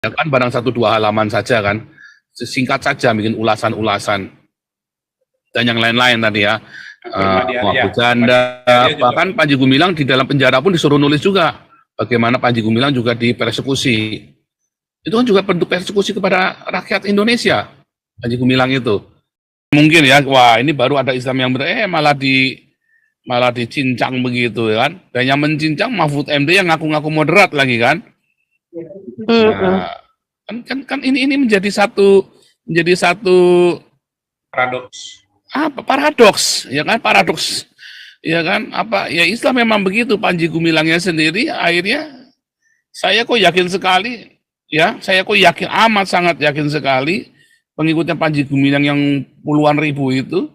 Ya kan barang 1-2 halaman saja kan, singkat saja bikin ulasan-ulasan dan yang lain-lain tadi ya. Bercanda, bahkan Panji Gumilang di dalam penjara pun disuruh nulis juga bagaimana Panji Gumilang juga dipersekusi. Itu kan juga bentuk persekusi kepada rakyat Indonesia, Panji Gumilang itu. Mungkin ya, wah ini baru ada Islam yang malah dicincang begitu kan. Dan yang mencincang Mahfud MD yang ngaku-ngaku moderat lagi kan. Nah, kan ini menjadi satu paradoks ya kan, ya kan, ya Islam memang begitu. Panji Gumilangnya sendiri akhirnya saya kok yakin amat sangat yakin sekali pengikutnya Panji Gumilang yang puluhan ribu itu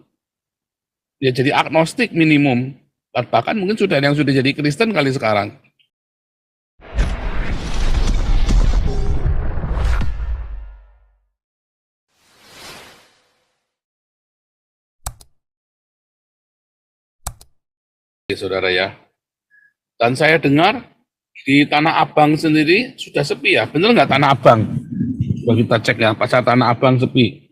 ya jadi agnostik minimum, bahkan mungkin sudah ada yang sudah jadi Kristen kali sekarang. Saudara ya, dan saya dengar di Tanah Abang sendiri sudah sepi ya, bener nggak Tanah Abang? Coba kita cek ya, pasar Tanah Abang sepi.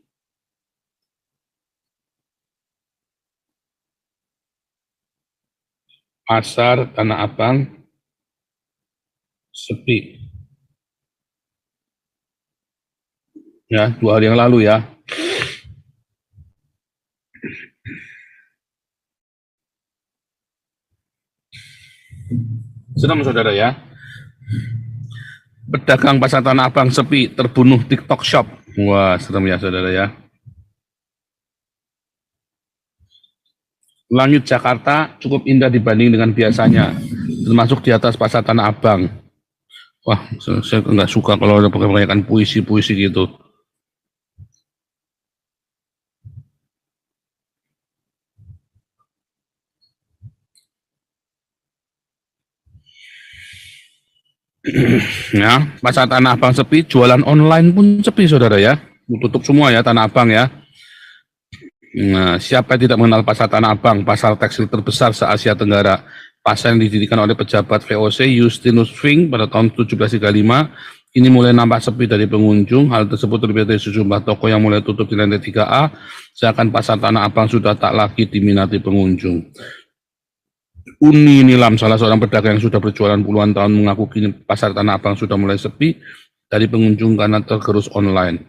Pasar Tanah Abang sepi. Ya, 2 hari yang lalu ya. Senang saudara ya. Pedagang pasar Tanah Abang sepi, terbunuh TikTok Shop. Wah, serem ya saudara ya. Langit Jakarta cukup indah dibanding dengan biasanya, termasuk di atas pasar Tanah Abang. Wah, saya nggak suka kalau ada kebanyakan puisi-puisi gitu. Ya, pasar Tanah Abang sepi, jualan online pun sepi saudara ya. Tutup semua ya Tanah Abang ya. Nah, siapa yang tidak mengenal pasar Tanah Abang, pasar tekstil terbesar se-Asia Tenggara. Pasar yang didirikan oleh pejabat VOC Justinus Fink pada tahun 1735, ini mulai nampak sepi dari pengunjung. Hal tersebut terlihat dari sejumlah toko yang mulai tutup di lantai 3A, seakan pasar Tanah Abang sudah tak lagi diminati pengunjung. Uni Nilam, salah seorang pedagang yang sudah berjualan puluhan tahun, mengaku kini pasar Tanah Abang sudah mulai sepi dari pengunjung karena tergerus online.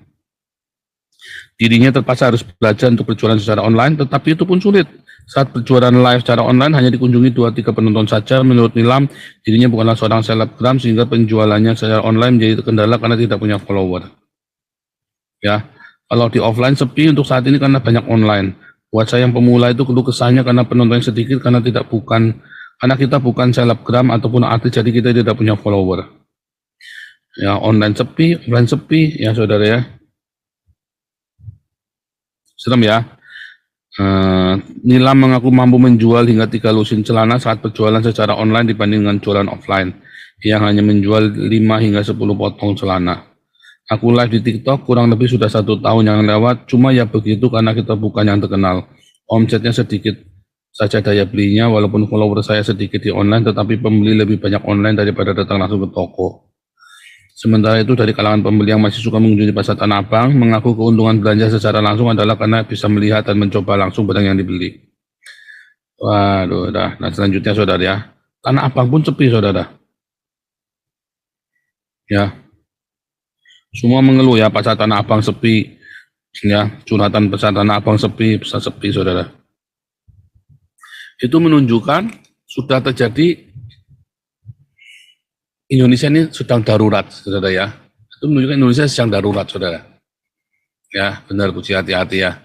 Dirinya terpaksa harus belajar untuk berjualan secara online, tetapi itu pun sulit. Saat berjualan live secara online hanya dikunjungi 2-3 penonton saja. Menurut Nilam, dirinya bukanlah seorang selebgram sehingga penjualannya secara online menjadi terkendala karena tidak punya follower. Ya, kalau di offline sepi untuk saat ini karena banyak online. Buat saya yang pemula itu keluh kesahnya karena penontonnya sedikit karena kita bukan selebgram ataupun artis, jadi kita tidak punya follower. Ya, online sepi, offline sepi, ya saudara ya. Serem ya. Nilam mengaku mampu menjual hingga 3 lusin celana saat berjualan secara online dibanding dengan jualan offline yang hanya menjual 5 hingga 10 potong celana. Aku live di TikTok kurang lebih sudah 1 tahun yang lewat, cuma ya begitu karena kita bukan yang terkenal. Omsetnya sedikit saja daya belinya, walaupun follower saya sedikit di online, tetapi pembeli lebih banyak online daripada datang langsung ke toko. Sementara itu dari kalangan pembeli yang masih suka mengunjungi pasar Tanah Abang, mengaku keuntungan belanja secara langsung adalah karena bisa melihat dan mencoba langsung barang yang dibeli. Waduh, dah. Nah selanjutnya saudara ya, Tanah Abang pun sepi saudara. Ya, semua mengeluh ya pasar Tanah Abang sepi. Ya, curhatan pasar Tanah Abang sepi, pasar sepi saudara. Itu menunjukkan sudah terjadi Indonesia ini sedang darurat, saudara ya. Itu menunjukkan Indonesia sedang darurat, saudara. Ya, benar, Puji, hati-hati ya.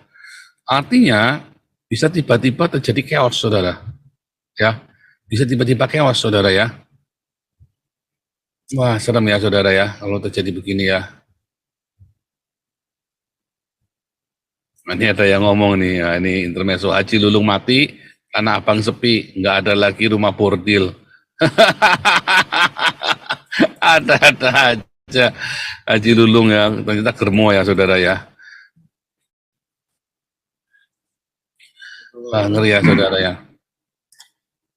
Artinya, bisa tiba-tiba terjadi chaos, saudara. Ya, bisa tiba-tiba chaos, saudara ya. Wah, serem ya, saudara ya, kalau terjadi begini ya. Ini ada yang ngomong nih, ya, ini intermezzo, Haji Lulung mati, Tanah Abang sepi, nggak ada lagi rumah bordil. Ada aja Haji Lulung ya, ternyata germo ya saudara ya. Wah, ngeri ya saudara ya.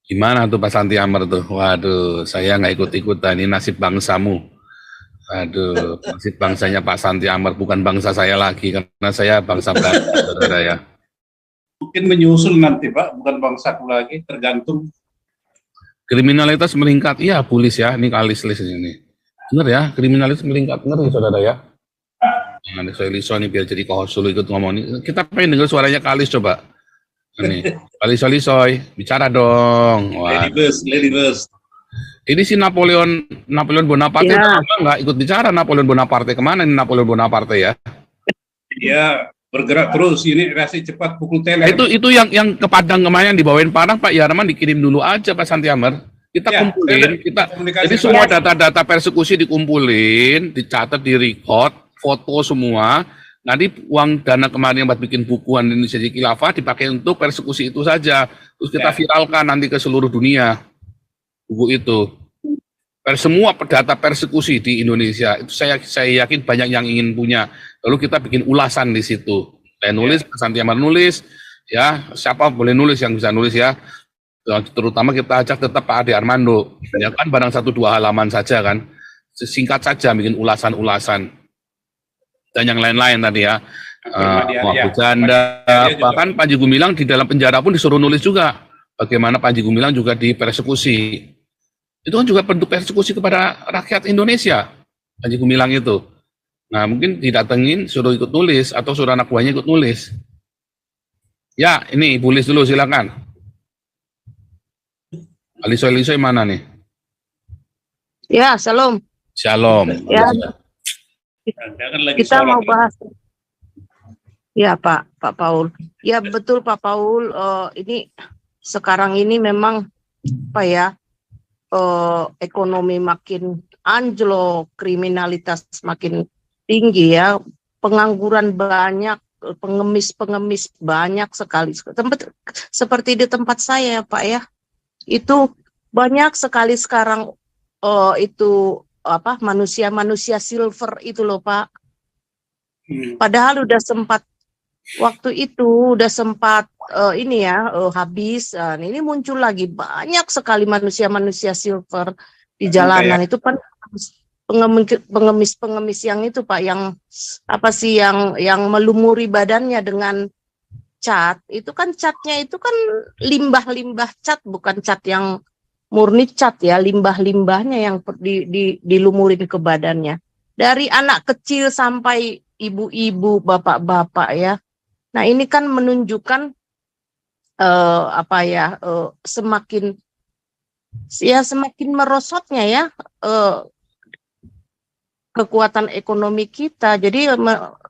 Gimana tuh Pak Santi Amar tuh? Waduh, saya nggak ikut-ikutan, ini nasib bangsamu. Aduh, masih bangsanya Pak Santi Amar, bukan bangsa saya lagi, karena saya bangsa Belanda, saudara ya. Mungkin menyusul nanti Pak, bukan bangsaku lagi, tergantung. Kriminalitas meningkat, iya Bulis ya, ini kalis-lis ini. Bener ya, kriminalitas meningkat, bener ya saudara ya. Nah, Liso nih biar jadi kohos dulu ikut ngomong nih. Kita pengen dengar suaranya Kalis coba. Ini, Lisoy, bicara dong. Wah. Lady First. Ini si Napoleon Bonaparte Ya. udah nggak ikut bicara. Napoleon Bonaparte kemana ini Napoleon Bonaparte ya? Dia bergerak terus, ini reaksi cepat pukul teler. Itu yang ke Padang kemarin dibawain Padang, Pak Yarman dikirim dulu aja Pak Santi Amar. Kita Ya, kumpulin, jadi semua data-data persekusi dikumpulin, dicatat, direcord, foto semua. Nanti uang dana kemarin yang buat bikin bukuan Indonesia Khilafah dipakai untuk persekusi itu saja. Terus kita viralkan nanti ke seluruh dunia buku itu. Semua data persekusi di Indonesia itu saya yakin banyak yang ingin punya. Lalu kita bikin ulasan di situ. Saya nulis, Pak Santi Amar nulis, ya siapa boleh nulis yang bisa nulis ya. Terutama kita ajak tetap Pak Ade Armando, ya kan barang 1-2 halaman saja kan, singkat saja bikin ulasan-ulasan dan yang lain-lain tadi ya, Abu Janda, bahkan Panji Gumilang di dalam penjara pun disuruh nulis juga, bagaimana Panji Gumilang juga dipersekusi, itu kan juga bentuk persekusi kepada rakyat Indonesia, Panji Gumilang itu. Nah mungkin didatengin suruh ikut nulis atau suruh anak buahnya ikut nulis. Ya ini Ibu Lis dulu silakan. Lisoy mana nih? Ya, Shalom. Shalom. Ya. Kita mau bahas. Ya, Pak Paul. Ya, betul Pak Paul. Ini sekarang ini memang apa ya? Ekonomi makin anjlok, kriminalitas makin tinggi ya, pengangguran banyak, pengemis banyak sekali. Seperti di tempat saya, Pak ya. Itu banyak sekali sekarang itu apa manusia silver itu loh Pak. Padahal udah sempat waktu itu udah sempat ini ya habis. Ini muncul lagi banyak sekali manusia silver di jalanan itu kan pengemis yang itu Pak, yang apa sih yang melumuri badannya dengan cat. Itu kan catnya itu kan limbah cat, bukan cat yang murni cat ya, limbah-limbahnya yang dilumurin ke badannya. Dari anak kecil sampai ibu-ibu, bapak-bapak ya. Nah ini kan menunjukkan apa ya, semakin merosotnya ya kekuatan ekonomi kita. Jadi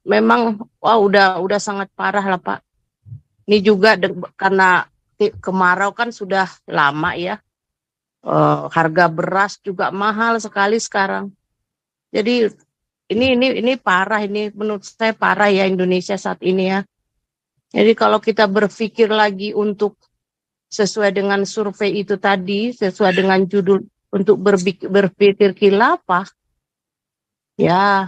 memang udah sangat parah lah Pak. Ini juga karena kemarau kan sudah lama ya, harga beras juga mahal sekali sekarang. Jadi ini parah, ini menurut saya parah ya Indonesia saat ini ya. Jadi kalau kita berpikir lagi untuk sesuai dengan survei itu tadi, sesuai dengan judul untuk berpikir khilafah, ya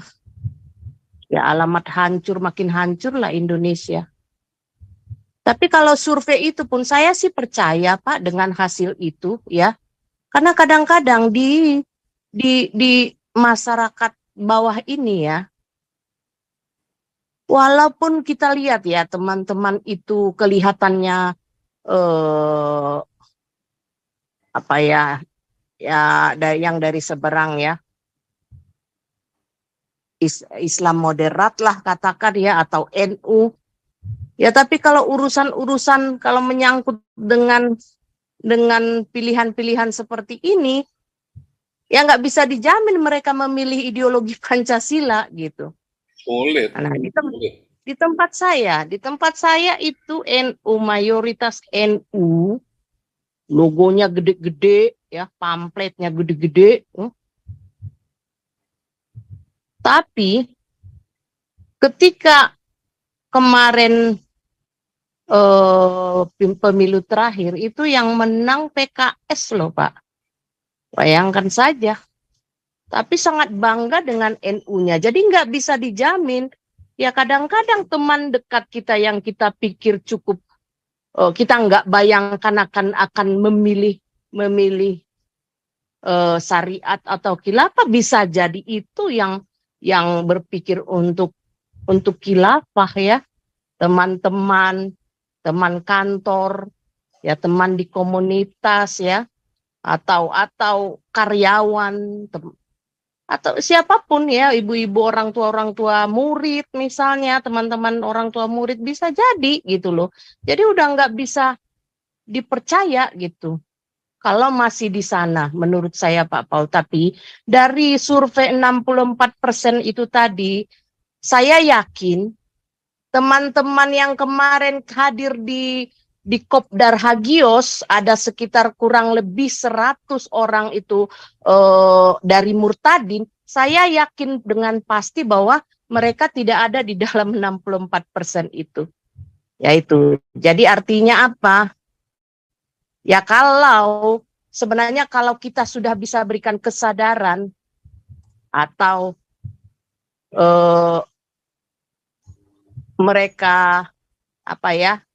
alamat hancur, makin hancur lah Indonesia. Tapi kalau survei itu pun saya sih percaya Pak dengan hasil itu ya. Karena kadang-kadang di masyarakat bawah ini ya, walaupun kita lihat ya teman-teman itu kelihatannya apa ya yang dari seberang ya, Islam moderat lah katakan ya, atau NU. Ya tapi kalau urusan kalau menyangkut dengan pilihan-pilihan seperti ini, ya nggak bisa dijamin mereka memilih ideologi Pancasila gitu. Sulit. Nah, di tempat saya itu NU, mayoritas NU, logonya gede-gede ya, pamfletnya gede-gede. Tapi ketika kemarin pemilu terakhir itu yang menang PKS loh Pak. Bayangkan saja. Tapi sangat bangga dengan NU-nya. Jadi nggak bisa dijamin. Ya kadang-kadang teman dekat kita yang kita pikir cukup, kita nggak bayangkan akan memilih syariat atau khilafah, bisa jadi itu yang berpikir untuk khilafah ya, teman-teman, teman kantor, ya teman di komunitas ya, atau karyawan, atau siapapun ya, ibu-ibu orang tua murid misalnya, teman-teman orang tua murid, bisa jadi gitu loh. Jadi udah nggak bisa dipercaya gitu kalau masih di sana, menurut saya Pak Paul. Tapi dari survei 64% itu tadi, saya yakin teman-teman yang kemarin hadir di Kopdar Hagios, ada sekitar kurang lebih 100 orang itu dari murtadin. Saya yakin dengan pasti bahwa mereka tidak ada di dalam 64% itu. Yaitu, jadi artinya apa? Ya sebenarnya kalau kita sudah bisa berikan kesadaran atau mereka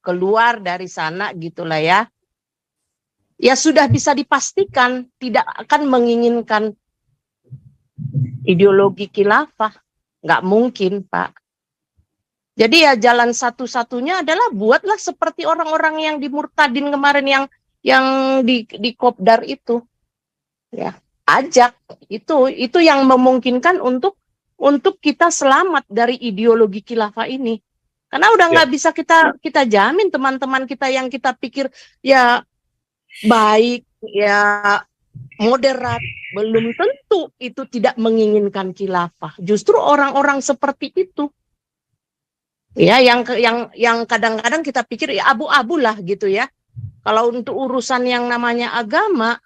keluar dari sana gitulah ya. Ya sudah bisa dipastikan tidak akan menginginkan ideologi khilafah. Nggak mungkin, Pak. Jadi ya jalan satu-satunya adalah buatlah seperti orang-orang yang di murtadin kemarin yang di Kopdar itu. Ya, ajak itu yang memungkinkan untuk kita selamat dari ideologi khilafah ini. Karena udah nggak bisa kita jamin teman-teman kita yang kita pikir ya baik, ya moderat, belum tentu itu tidak menginginkan khilafah. Justru orang-orang seperti itu, ya yang kadang-kadang kita pikir ya abu-abu lah gitu ya. Kalau untuk urusan yang namanya agama,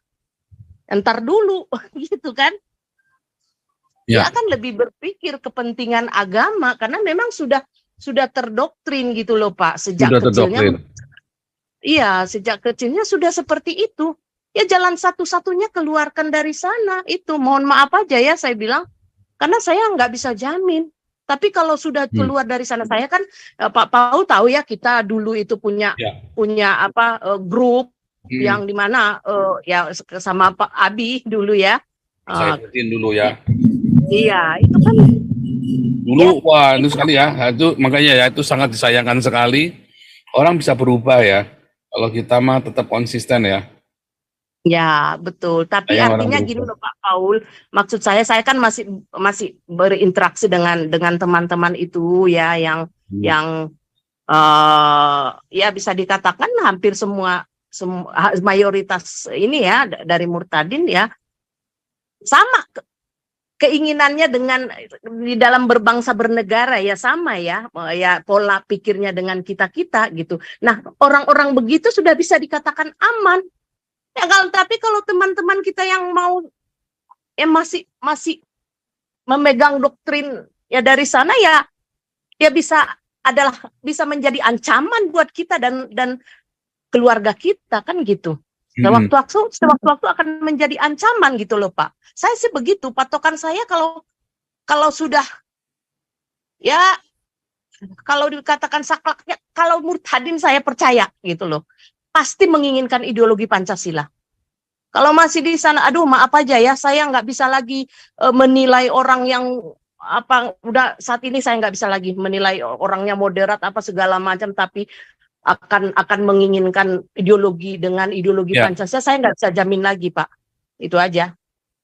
entar dulu gitu kan. Dia akan lebih berpikir kepentingan agama karena memang sudah terdoktrin gitu loh Pak, sejak kecilnya. Iya, sejak kecilnya sudah seperti itu. Ya jalan satu-satunya keluarkan dari sana itu. Mohon maaf aja ya saya bilang, karena saya nggak bisa jamin. Tapi kalau sudah keluar dari sana, saya kan Pak Paul tahu ya, kita dulu itu punya grup yang dimana ya sama Pak Abi dulu ya. Saya ikutin dulu ya. Iya, itu kan dulu wah itu sekali ya. Itu makanya ya itu sangat disayangkan sekali. Orang bisa berubah ya. Kalau kita mah tetap konsisten ya. Ya, betul. Tapi artinya gini loh Pak Paul, maksud saya kan masih berinteraksi dengan teman-teman itu ya yang ya bisa dikatakan hampir semua mayoritas ini ya dari murtadin ya sama keinginannya dengan di dalam berbangsa bernegara ya sama ya pola pikirnya dengan kita gitu. Nah, orang-orang begitu sudah bisa dikatakan aman. Ya tapi kalau teman-teman kita yang mau masih memegang doktrin ya dari sana ya bisa menjadi ancaman buat kita dan keluarga kita kan gitu. Sewaktu-waktu akan menjadi ancaman gitu loh Pak. Saya sih begitu, patokan saya kalau sudah ya kalau dikatakan saklaknya, kalau murtadin saya percaya gitu loh. Pasti menginginkan ideologi Pancasila. Kalau masih di sana, aduh maaf aja ya, saya nggak bisa lagi menilai orang yang udah saat ini saya nggak bisa lagi menilai orangnya moderat apa segala macam, tapi akan menginginkan ideologi dengan ideologi Pancasila, saya nggak bisa jamin lagi Pak. Itu aja.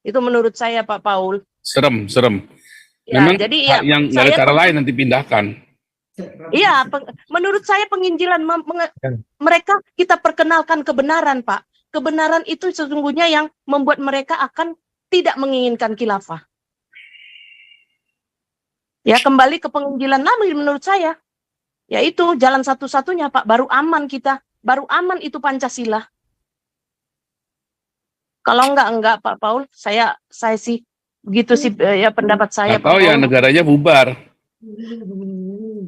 Itu menurut saya Pak Paul. Serem. Ya, Memang jadi ya yang nggak ada cara lain nanti pindahkan. Iya, menurut saya penginjilan mereka kita perkenalkan kebenaran, Pak. Kebenaran itu sesungguhnya yang membuat mereka akan tidak menginginkan khilafah. Ya, kembali ke penginjilan Nabi menurut saya. Yaitu jalan satu-satunya, Pak. Baru aman kita. Baru aman itu Pancasila. Kalau enggak Pak Paul, saya sih begitu sih ya pendapat saya. Atau ya negaranya bubar.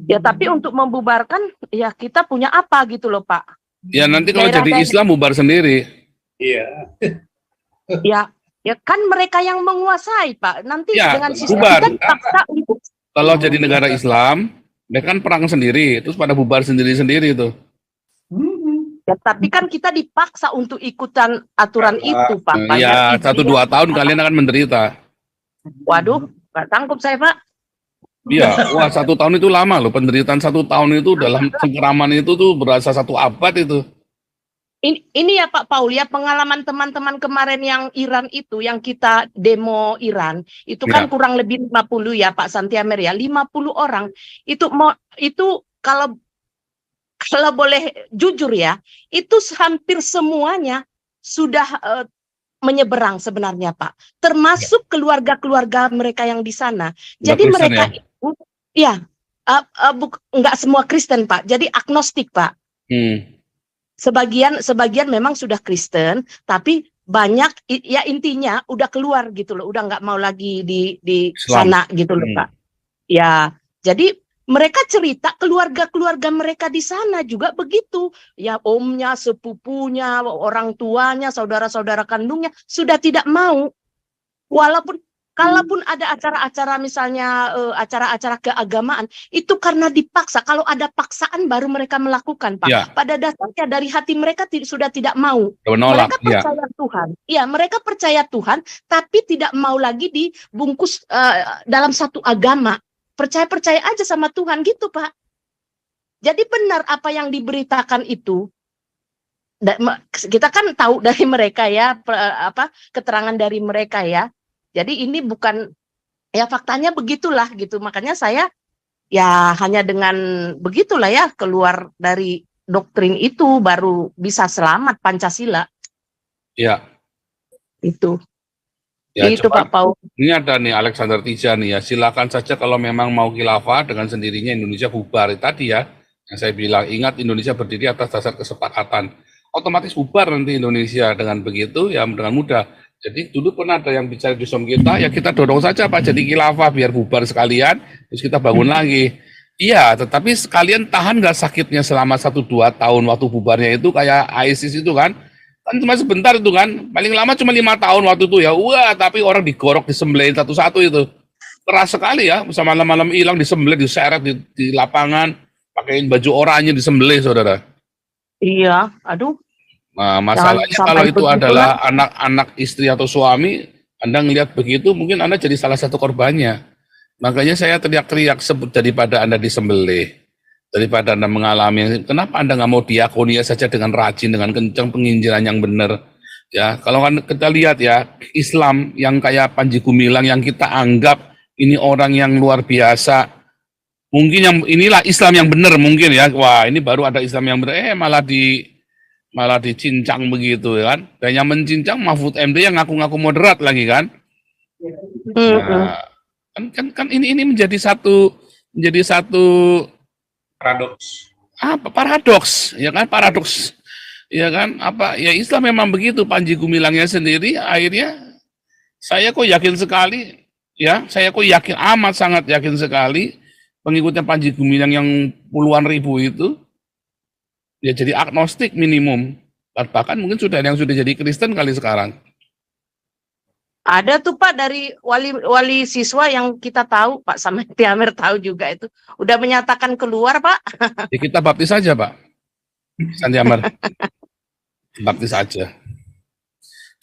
Ya tapi untuk membubarkan ya kita punya apa gitu loh Pak. Ya nanti kalau jadi Islam bubar sendiri. Iya. Ya kan mereka yang menguasai Pak. Nanti ya, dengan sistem bubar. paksa itu. Kalau jadi negara Islam, mereka kan perang sendiri, terus pada bubar sendiri-sendiri itu. Ya, tapi kan kita dipaksa untuk ikutan aturan itu, Pak. Ya, Bayar 1-2 tahun kalian akan menderita. Waduh, nggak sanggup saya, Pak. Iya, wah 1 tahun itu lama loh. Penderitaan 1 tahun itu dalam cengkeraman itu tuh berasa 1 abad itu. Ini ya Pak Paul ya, pengalaman teman-teman kemarin yang Iran itu, yang kita demo Iran, itu kan Ya. kurang lebih 50 ya Pak Santiamer ya, 50 orang. Itu kalau boleh jujur ya, itu hampir semuanya sudah menyeberang sebenarnya Pak. Termasuk keluarga-keluarga mereka yang di sana. Udah Jadi Kristen mereka ya? itu ya nggak semua Kristen Pak. Jadi agnostik Pak. Sebagian memang sudah Kristen, tapi banyak ya intinya udah keluar gitu loh, udah nggak mau lagi di Islam. sana gitu loh Pak. Ya, jadi mereka cerita keluarga-keluarga mereka di sana juga begitu. Ya omnya, sepupunya, orang tuanya, saudara-saudara kandungnya sudah tidak mau. Kalaupun ada acara-acara misalnya acara-acara keagamaan, itu karena dipaksa. Kalau ada paksaan baru mereka melakukan, Pak. Ya. Pada dasarnya dari hati mereka sudah tidak mau. Menolak, Mereka percaya Tuhan. Ya, mereka percaya Tuhan, tapi tidak mau lagi dibungkus dalam satu agama. Percaya aja sama Tuhan gitu, Pak. Jadi benar apa yang diberitakan itu. Kita kan tahu dari mereka ya, keterangan dari mereka ya. Jadi ini bukan, ya faktanya begitulah gitu. Makanya saya ya hanya dengan begitulah ya keluar dari doktrin itu baru bisa selamat Pancasila. Ya. Itu. Ya, itu coba, Pak Paul. Ini ada nih Alexander Tija nih ya. Silakan saja kalau memang mau khilafah dengan sendirinya Indonesia bubar. Tadi ya yang saya bilang, ingat Indonesia berdiri atas dasar kesepakatan. Otomatis bubar nanti Indonesia dengan begitu ya, dengan mudah. Jadi dulu pernah ada yang bicara di Zoom kita, ya kita dorong saja Pak jadi khilafah biar bubar sekalian, terus kita bangun lagi. Iya, tetapi sekalian tahan nggak sakitnya selama 1-2 tahun waktu bubarnya itu kayak ISIS itu kan cuma sebentar itu kan, paling lama cuma 5 tahun waktu itu ya. Wah, tapi orang digorok, disembelih satu-satu itu. Keras sekali ya, bisa malam-malam hilang disembelih, diseret di lapangan, pakaiin baju oranye disembelih, saudara. Iya, aduh. Nah, masalahnya kalau itu adalah anak-anak istri atau suami, Anda ngelihat begitu, mungkin Anda jadi salah satu korbannya. Makanya saya teriak-teriak daripada Anda disembelih, daripada Anda mengalami, kenapa Anda nggak mau diakoni saja dengan rajin, dengan kencang penginjilan yang benar. Ya, kalau kan kita lihat ya, Islam yang kayak Panji Gumilang yang kita anggap ini orang yang luar biasa, mungkin yang inilah Islam yang benar mungkin ya. Wah, ini baru ada Islam yang benar, malah dicincang begitu ya kan. Dan yang mencincang Mahfud MD yang ngaku-ngaku moderat lagi kan. Nah, kan ini menjadi satu paradoks ya kan, ya kan, Islam memang begitu. Panji Gumilangnya sendiri akhirnya saya kok yakin sekali ya, amat sangat yakin sekali pengikutnya Panji Gumilang yang puluhan ribu itu ya jadi agnostik minimum, bahkan mungkin sudah jadi Kristen kali sekarang. Ada tuh Pak dari wali siswa yang kita tahu, Pak Santiamer tahu juga itu. Udah menyatakan keluar Pak. Ya kita baptis saja Pak Santiamer. Baptis saja.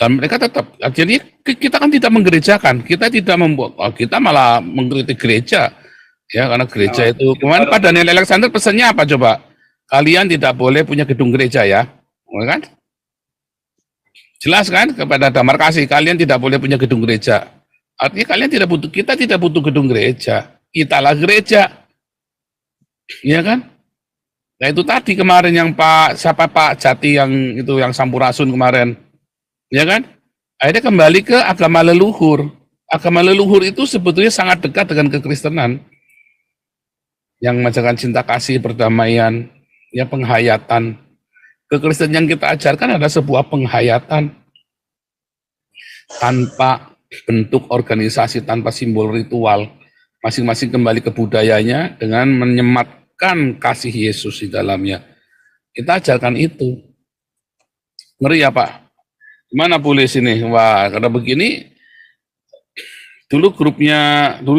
Dan mereka tetap, jadi kita kan tidak menggerejakan, kita malah mengkritik gereja. Ya karena gereja itu, kemarin Pak Daniel Alexander pesannya apa coba? Kalian tidak boleh punya gedung gereja ya. Kan? Jelas kan kepada Damar Kasih, kalian tidak boleh punya gedung gereja. Artinya kita tidak butuh gedung gereja. Kitalah gereja. Iya kan? Nah itu tadi kemarin yang Pak Jati yang Sampurasun kemarin. Ya kan? Akhirnya kembali ke agama leluhur. Agama leluhur itu sebetulnya sangat dekat dengan kekristenan. Yang mengajarkan cinta kasih, perdamaian, ya penghayatan. Kekristenan yang kita ajarkan adalah sebuah penghayatan tanpa bentuk organisasi, tanpa simbol ritual. Masing-masing kembali ke budayanya dengan menyematkan kasih Yesus di dalamnya. Kita ajarkan itu. Ngeri ya Pak? Gimana boleh sini? Wah, karena begini, dulu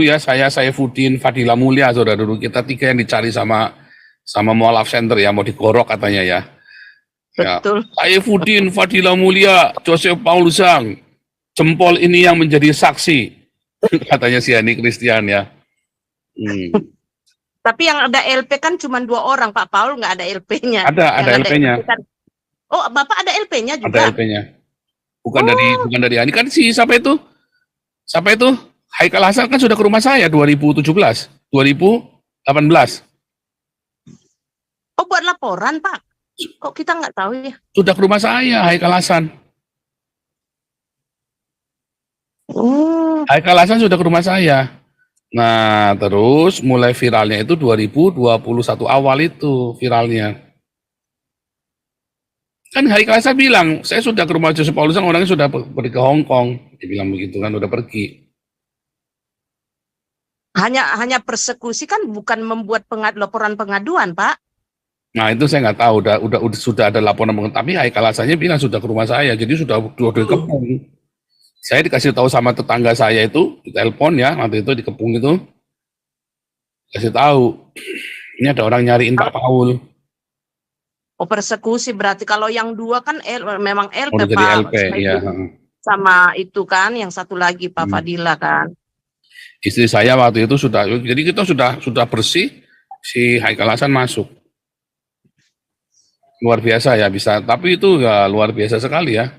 ya saya Fudin, Fadila Mulia, saudara dulu kita 3 yang dicari sama Mualaf Center ya, mau digorok katanya ya. Ya. Betul. Saifuddin, Fadila Mulia, Joseph Paulusang, jempol ini yang menjadi saksi, katanya si Hani Christian ya. Tapi yang ada LP kan cuma 2 orang, Pak Paul nggak ada LP-nya. Ada LP-nya. Oh, Bapak ada LP-nya Ada juga? LP-nya. Bukan dari Hani, kan si siapa itu? Haikal Hasan kan sudah ke rumah saya 2017, 2018. Oh, buat laporan, Pak. Kok kita nggak tahu ya? Sudah ke rumah saya, Haikal Hasan. Oh, Haikal Hasan sudah ke rumah saya. Nah, terus mulai viralnya itu 2021 awal itu viralnya. Kan Haikal Hasan bilang, saya sudah ke rumah Joseph Paulusang, orangnya sudah pergi ke Hong Kong. Dia bilang begitu kan, udah pergi. hanya persekusi kan bukan membuat laporan pengaduan, Pak. Nah, itu saya nggak tahu, sudah ada laporan, tapi Haikal Hasannya bilang sudah ke rumah saya, jadi sudah dikepung. Saya dikasih tahu sama tetangga saya itu, di telepon ya, waktu itu dikepung itu, kasih tahu, ini ada orang nyariin Pak Paul. Oh, persekusi berarti kalau yang 2 kan memang LP, Udah jadi Pak. LP, ya. Sama itu kan, yang satu lagi Pak Fadila kan. Istri saya waktu itu sudah, jadi kita sudah bersih, si Haikal Hasan masuk. Luar biasa ya bisa, tapi itu ya luar biasa sekali ya.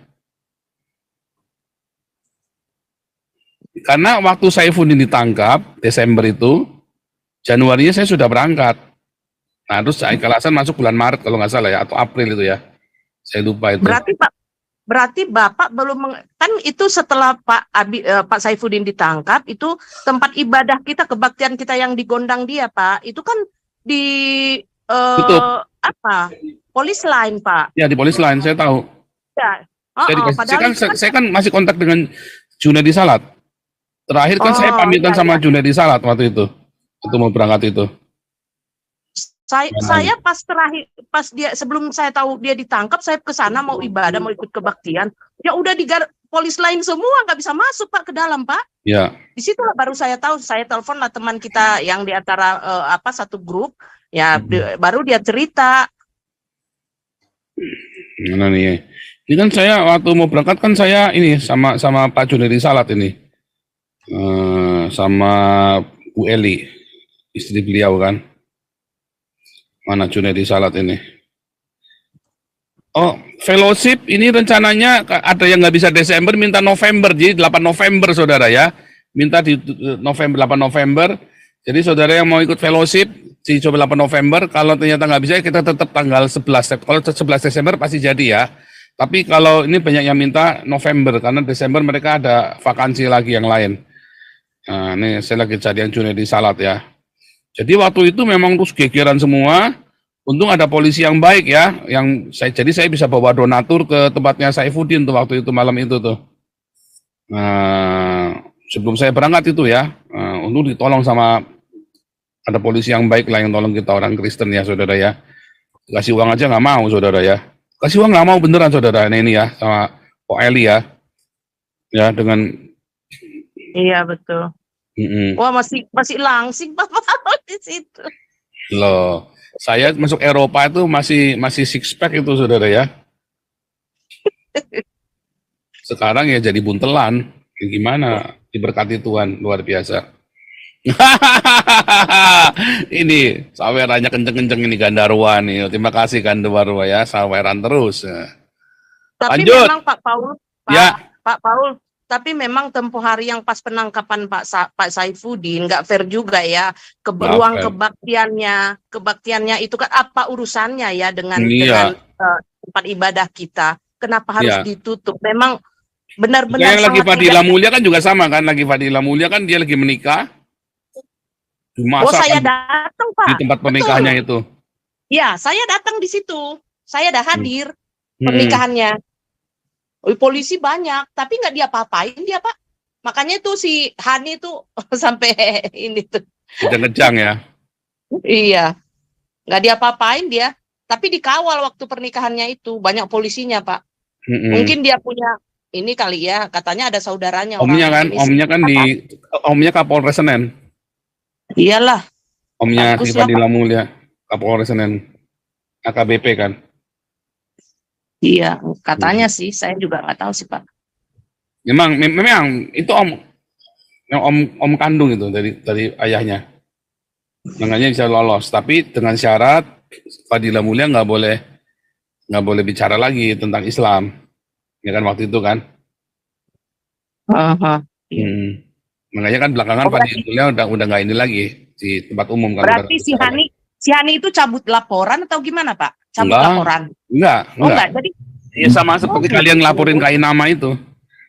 Karena waktu Saifuddin ditangkap Desember itu, Januarinya saya sudah berangkat. Nah, terus Haikal Hasan masuk bulan Maret kalau nggak salah ya, atau April itu ya. Saya lupa itu. Berarti Bapak belum kan itu setelah Pak Saifuddin ditangkap, itu tempat ibadah kita, kebaktian kita yang di Gondang dia, Pak. Itu kan di Tutup. Polis line, Pak. Ya, di polis line, saya tahu. Ya. Saya kan masih kontak dengan Junaidi Salat. Terakhir kan saya pamitan sama Junaidi Salat waktu itu mau berangkat itu. Saya pas dia, sebelum saya tahu dia ditangkap, saya ke sana mau ibadah, mau ikut kebaktian. Ya udah di polis lain semua, nggak bisa masuk, Pak, ke dalam, Pak. Ya. Disitulah baru saya tahu, saya telepon lah teman kita yang di antara satu grup, ya baru dia cerita. Mana nih? Ini kan saya waktu mau berangkat kan saya ini sama Pak Junaidi Salat ini. Sama Bu Eli, istri beliau kan. Mana Junaidi Salat ini? Oh, fellowship ini rencananya ada yang nggak bisa Desember, minta November, jadi 8 November saudara ya. Minta di 8 November. Jadi saudara yang mau ikut fellowship, coba 8 November, kalau ternyata nggak bisa, kita tetap tanggal 11. Kalau 11 Desember pasti jadi ya. Tapi kalau ini banyak yang minta November, karena Desember mereka ada vakansi lagi yang lain. Nah, ini saya lagi cari yang Junaidi Salat ya. Jadi waktu itu memang terus gegeran semua. Untung ada polisi yang baik ya, jadi saya bisa bawa donatur ke tempatnya Saifuddin tuh waktu itu malam itu tuh. Nah, sebelum saya berangkat itu ya, untung ditolong sama ada polisi yang baik lah yang tolong kita, orang Kristen ya saudara ya. Kasih uang aja nggak mau saudara ya. Kasih uang nggak mau beneran saudara, ini ya sama Pak Eli ya. Ya dengan. Iya betul. Wah masih langsing Pak di situ. Loh, saya masuk Eropa itu masih six pack itu saudara ya. Sekarang ya jadi buntelan. Gimana? Diberkati Tuhan, luar biasa. Ini sawerannya kenceng-kenceng ini Gandarwa nih. Terima kasih Gandarwa ya, saweran terus. Tapi lanjut. Memang Pak Paul, Pak Paul, tapi memang tempo hari yang pas penangkapan Pak Saifuddin nggak fair juga ya. Ruang kebaktiannya itu kan apa urusannya ya dengan tempat ibadah kita? Kenapa harus ditutup? Memang benar-benar yang lagi Fadila Mulia kan juga sama kan, lagi Fadila Mulia kan dia lagi menikah. Saya datang Pak di tempat pernikahannya itu. Ya, saya datang di situ. Saya dah hadir pernikahannya. Polisi banyak, tapi nggak diapa-apain dia Pak. Makanya tuh si Hani tuh sampai ini tuh. Ngejang ya. Iya, nggak diapa-apain dia. Tapi dikawal waktu pernikahannya itu banyak polisinya Pak. Mungkin dia punya ini kali ya, katanya ada saudaranya. Omnya Kapolres Senen. Iyalah. Omnya si Fadila Mulia, Kapolres Senen, AKBP kan. Iya, katanya sih, saya juga nggak tahu sih Pak. Memang itu om kandung itu dari ayahnya. Makanya bisa lolos, tapi dengan syarat Fadila Mulia nggak boleh bicara lagi tentang Islam, ya kan waktu itu kan. Aha. Makanya kan belakangan Oh, Fadila berarti, Mulia udah nggak ini lagi di tempat umum kalau berarti kita bicara lagi. Si Hani itu cabut laporan atau gimana Pak? Cabut Enggak, laporan? enggak, Oh enggak. enggak, jadi Ya sama seperti kalian gitu. ngelaporin Kai Nama itu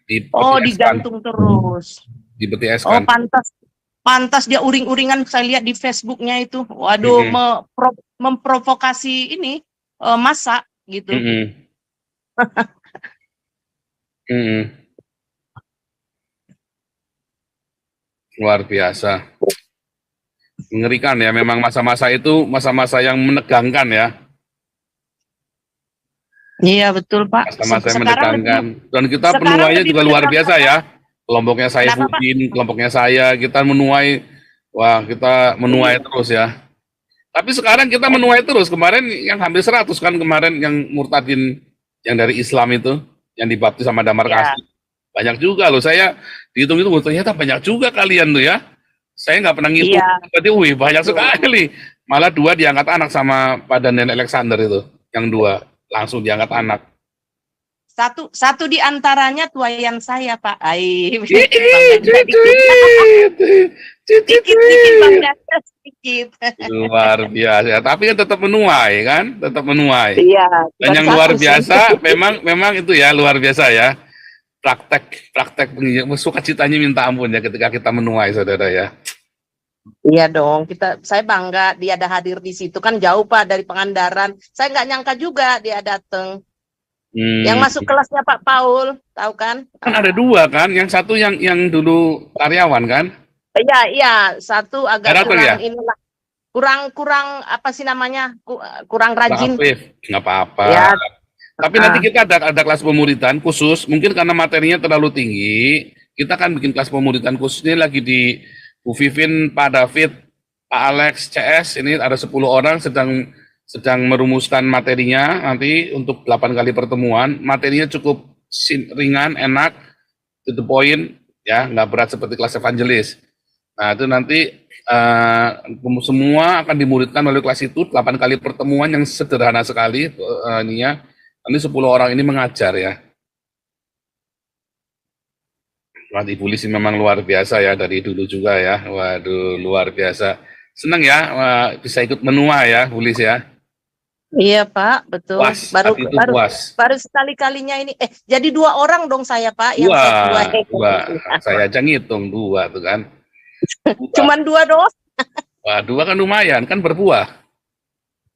di PTS-kan, Digantung terus. di BTS Oh kan. pantas dia uring-uringan saya lihat di Facebooknya itu. Waduh, memprovokasi ini massa gitu. Luar biasa. Mengerikan ya, memang masa-masa itu masa-masa yang menegangkan ya. Iya betul Pak. Masa-masa yang Sekarang menegangkan. Dan kita sekarang menuainya lebih juga luar menegangkan, biasa ya. Kelompoknya Kenapa Pak? Saifuddin, kelompoknya saya, kita menuai, wah kita menuai terus ya. Tapi sekarang kita menuai terus. Kemarin yang hampir 100 kan kemarin yang murtadin yang dari Islam itu, yang dibaptis sama Damar Ya. Kasih. Banyak juga loh. Saya dihitung itu ternyata banyak juga kalian tuh ya. Saya nggak pernah ngitung. Iya. Berarti wih banyak sekali. Malah 2 diangkat anak sama Pak Daniel Alexander itu. Yang 2 langsung diangkat anak. Satu di antaranya tuayan saya Pak. Dikit bangga sedikit. Luar biasa. Tapi kan tetap menuai kan, tetap menuai. Iya. Dan yang luar biasa, memang itu ya luar biasa ya. Praktek sukacitanya minta ampun ya ketika kita menuai saudara ya. Iya dong, saya bangga dia ada hadir di situ, kan jauh Pak dari Pangandaran. Saya nggak nyangka juga dia datang. Yang masuk kelasnya Pak Paul, tahu kan? Kan ada 2 kan, yang satu yang dulu karyawan kan? Iya, satu agak Karakter kurang ya? inilah, kurang apa sih namanya? Kurang rajin. Nggak apa-apa. Ya. Tapi nanti kita ada kelas pemuridan khusus, mungkin karena materinya terlalu tinggi, kita kan bikin kelas pemuridan khusus ini lagi di Bu Vivin, Pak David, Pak Alex, CS, ini ada 10 orang sedang merumuskan materinya nanti untuk 8 kali pertemuan. Materinya cukup ringan, enak, to the point, ya, nggak berat seperti kelas evangelis. Nah, itu nanti semua akan dimuridkan melalui kelas itu, 8 kali pertemuan yang sederhana sekali, ininya. Nanti 10 orang ini mengajar ya. Wah, Ibu Lis memang luar biasa ya dari dulu juga ya. Waduh, luar biasa. Senang ya bisa ikut menuai ya, Bu Lis ya. Iya Pak, betul. Puas, baru sekali-kalinya ini. Jadi 2 orang dong saya Pak. Yang dua. Saya aja ngitung 2 tuh kan. Cuman 2 doang. Wah, 2 kan lumayan, kan berbuah.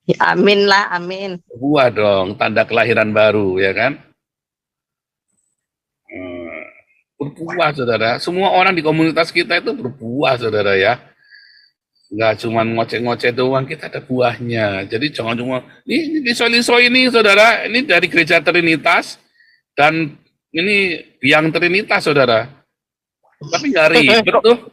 Ya, amin lah, amin. Berbuah dong, tanda kelahiran baru ya kan. Berbuah saudara. Semua orang di komunitas kita itu berbuah saudara ya. Nggak cuma ngoceh-ngoceh doang, kita ada buahnya. Jadi jangan cuma ini liso-liso ini saudara, ini dari gereja Trinitas dan ini biang Trinitas saudara. Tapi nggak ribet tuh.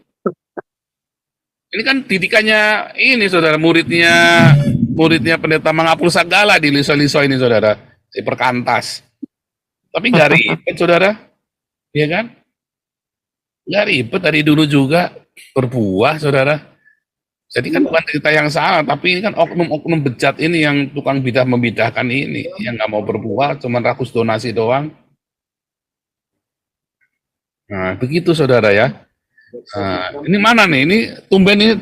Ini kan didikannya ini saudara, muridnya pendeta Mangapul Sagala di liso-liso ini saudara, di Perkantas. Tapi nggak ribet saudara, ya kan? Nggak ribet dari dulu juga berbuah saudara. Jadi kan bukan cerita yang salah, tapi ini kan oknum-oknum bejat ini yang tukang membidahkan ini, yang nggak mau berbuah, cuma rakus donasi doang. Nah, begitu saudara ya. Nah, ini mana nih? Ini tumben ini